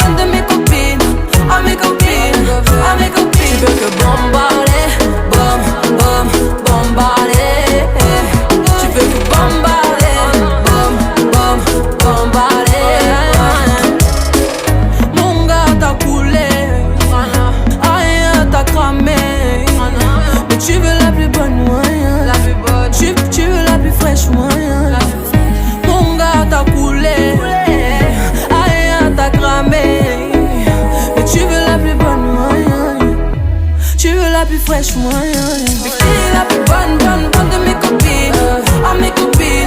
bonne de mes copines. À mes copines, à mes copines. Tu veux que bombarder, bom, bom, bombarder. Tu veux que bombarder, bom, bom, bombarder. Mon gars t'a coulé, rien t'a cramé. Mais tu veux la plus bonne moyen, tu veux la plus fraîche moyen. Mon gars t'a coulé, rien t'a cramé. Mais tu veux la plus bonne moyen, tu veux la plus fraîche moyen. Mais qui est la plus bonne, bonne, bonne de mes copines? À mes copines.